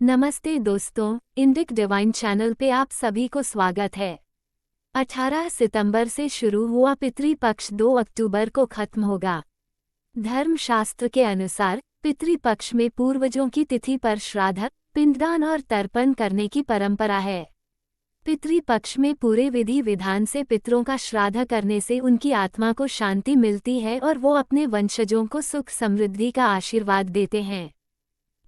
नमस्ते दोस्तों, Indic divine channel पे आप सभी को स्वागत है। 18 सितंबर से शुरू हुआ पितृपक्ष 2 अक्टूबर को खत्म होगा। धर्मशास्त्र के अनुसार पितृपक्ष में पूर्वजों की तिथि पर श्राद्ध, पिंडदान और तर्पण करने की परंपरा है। पितृपक्ष में पूरे विधि विधान से पितरों का श्राद्ध करने से उनकी आत्मा को शांति मिलती है और वो अपने वंशजों को सुख समृद्धि का आशीर्वाद देते हैं।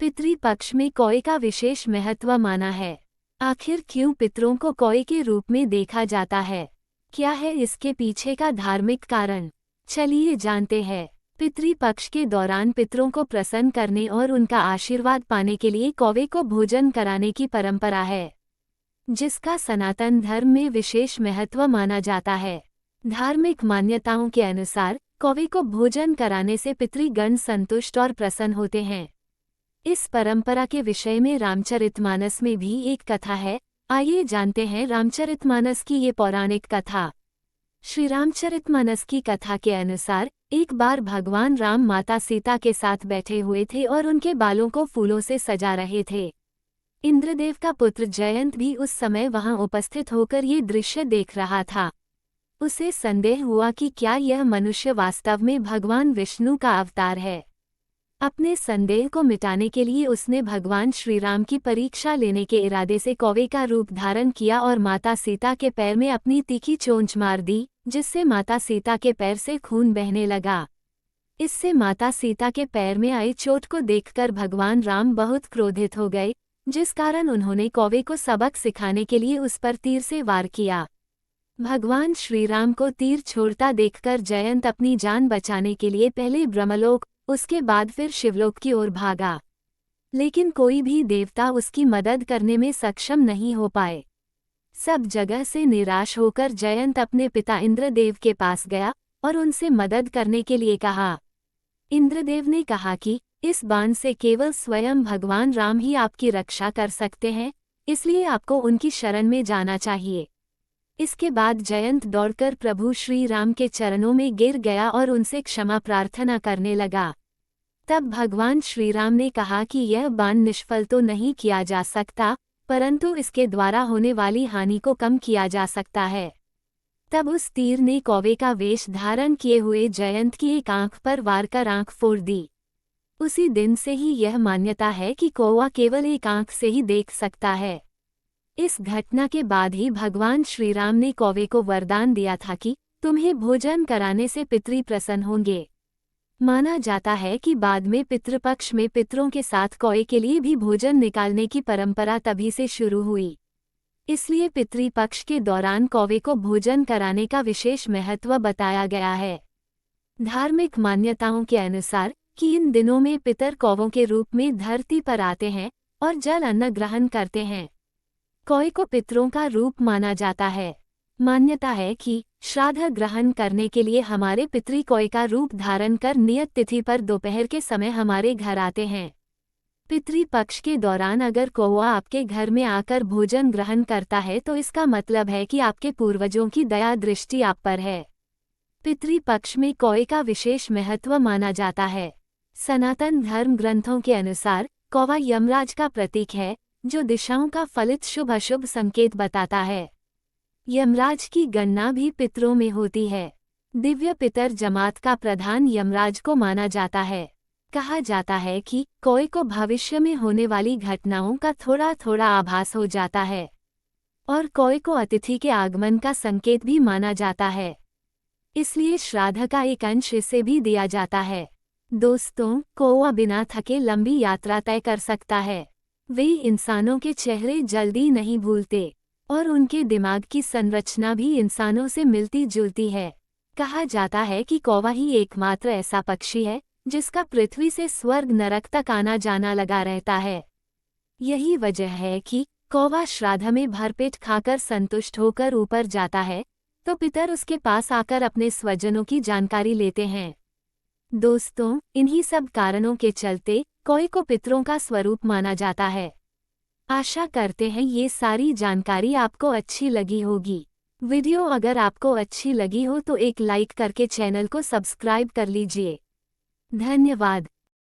पितृपक्ष में कौए का विशेष महत्व माना है। आखिर क्यों पितरों को कौए के रूप में देखा जाता है? क्या है इसके पीछे का धार्मिक कारण? चलिए जानते हैं। पितृपक्ष के दौरान पितरों को प्रसन्न करने और उनका आशीर्वाद पाने के लिए कौवे को भोजन कराने की परंपरा है, जिसका सनातन धर्म में विशेष महत्व माना जाता है। धार्मिक मान्यताओं के अनुसार कौवे को भोजन कराने से पितृगण संतुष्ट और प्रसन्न होते हैं। इस परंपरा के विषय में रामचरितमानस में भी एक कथा है। आइए जानते हैं रामचरितमानस की ये पौराणिक कथा। श्री रामचरितमानस की कथा के अनुसार एक बार भगवान राम माता सीता के साथ बैठे हुए थे और उनके बालों को फूलों से सजा रहे थे। इंद्रदेव का पुत्र जयंत भी उस समय वहां उपस्थित होकर ये दृश्य देख रहा था। उसे संदेह हुआ कि क्या यह मनुष्य वास्तव में भगवान विष्णु का अवतार है। अपने संदेह को मिटाने के लिए उसने भगवान श्री राम की परीक्षा लेने के इरादे से कौवे का रूप धारण किया और माता सीता के पैर में अपनी तीखी चोंच मार दी, जिससे माता सीता के पैर से खून बहने लगा। इससे माता सीता के पैर में आई चोट को देखकर भगवान राम बहुत क्रोधित हो गए, जिस कारण उन्होंने कौवे को सबक सिखाने के लिए उस पर तीर से वार किया। भगवान श्री राम को तीर छोड़ता देखकर जयंत अपनी जान बचाने के लिए पहले ब्रह्मलोक, उसके बाद फिर शिवलोक की ओर भागा, लेकिन कोई भी देवता उसकी मदद करने में सक्षम नहीं हो पाए। सब जगह से निराश होकर जयंत अपने पिता इंद्रदेव के पास गया और उनसे मदद करने के लिए कहा। इंद्रदेव ने कहा कि इस बाण से केवल स्वयं भगवान राम ही आपकी रक्षा कर सकते हैं, इसलिए आपको उनकी शरण में जाना चाहिए। इसके बाद जयंत दौड़कर प्रभु श्री राम के चरणों में गिर गया और उनसे क्षमा प्रार्थना करने लगा। तब भगवान श्री राम ने कहा कि यह बाण निष्फल तो नहीं किया जा सकता, परंतु इसके द्वारा होने वाली हानि को कम किया जा सकता है। तब उस तीर ने कौवे का वेश धारण किए हुए जयंत की एक आंख पर वार कर आंख फोड़ दी। उसी दिन से ही यह मान्यता है कि कौवा केवल एक आंख से ही देख सकता है। इस घटना के बाद ही भगवान श्री राम ने कौवे को वरदान दिया था कि तुम्हें भोजन कराने से पितृ प्रसन्न होंगे। माना जाता है कि बाद में पितृपक्ष में पितरों के साथ कौवे के लिए भी भोजन निकालने की परंपरा तभी से शुरू हुई। इसलिए पितृपक्ष के दौरान कौवे को भोजन कराने का विशेष महत्व बताया गया है। धार्मिक मान्यताओं के अनुसार कि इन दिनों में पितर कौवों के रूप में धरती पर आते हैं और जल अन्न ग्रहण करते हैं। कौवे को पितरों का रूप माना जाता है। मान्यता है कि श्राद्ध ग्रहण करने के लिए हमारे पितृ कौवे का रूप धारण कर नियत तिथि पर दोपहर के समय हमारे घर आते हैं। पितृपक्ष के दौरान अगर कौवा आपके घर में आकर भोजन ग्रहण करता है तो इसका मतलब है कि आपके पूर्वजों की दया दृष्टि आप पर है। पितृपक्ष में कौवे का विशेष महत्व माना जाता है। सनातन धर्म ग्रंथों के अनुसार कौवा यमराज का प्रतीक है, जो दिशाओं का फलित शुभ अशुभ संकेत बताता है। यमराज की गणना भी पितरों में होती है। दिव्य पितर जमात का प्रधान यमराज को माना जाता है। कहा जाता है कि कौवे को भविष्य में होने वाली घटनाओं का थोड़ा थोड़ा आभास हो जाता है और कौवे को अतिथि के आगमन का संकेत भी माना जाता है। इसलिए श्राद्ध का एक अंश इसे भी दिया जाता है। दोस्तों, कौवा बिना थके लंबी यात्रा तय कर सकता है। वे इंसानों के चेहरे जल्दी नहीं भूलते और उनके दिमाग की संरचना भी इंसानों से मिलती जुलती है। कहा जाता है कि कौवा ही एकमात्र ऐसा पक्षी है जिसका पृथ्वी से स्वर्ग नरक तक आना जाना लगा रहता है। यही वजह है कि कौवा श्राद्ध में भरपेट खाकर संतुष्ट होकर ऊपर जाता है तो पितर उसके पास आकर अपने स्वजनों की जानकारी लेते हैं। दोस्तों, इन्हीं सब कारणों के चलते कौवे को पितरों का स्वरूप माना जाता है। आशा करते हैं ये सारी जानकारी आपको अच्छी लगी होगी। वीडियो अगर आपको अच्छी लगी हो तो एक लाइक करके चैनल को सब्सक्राइब कर लीजिए। धन्यवाद।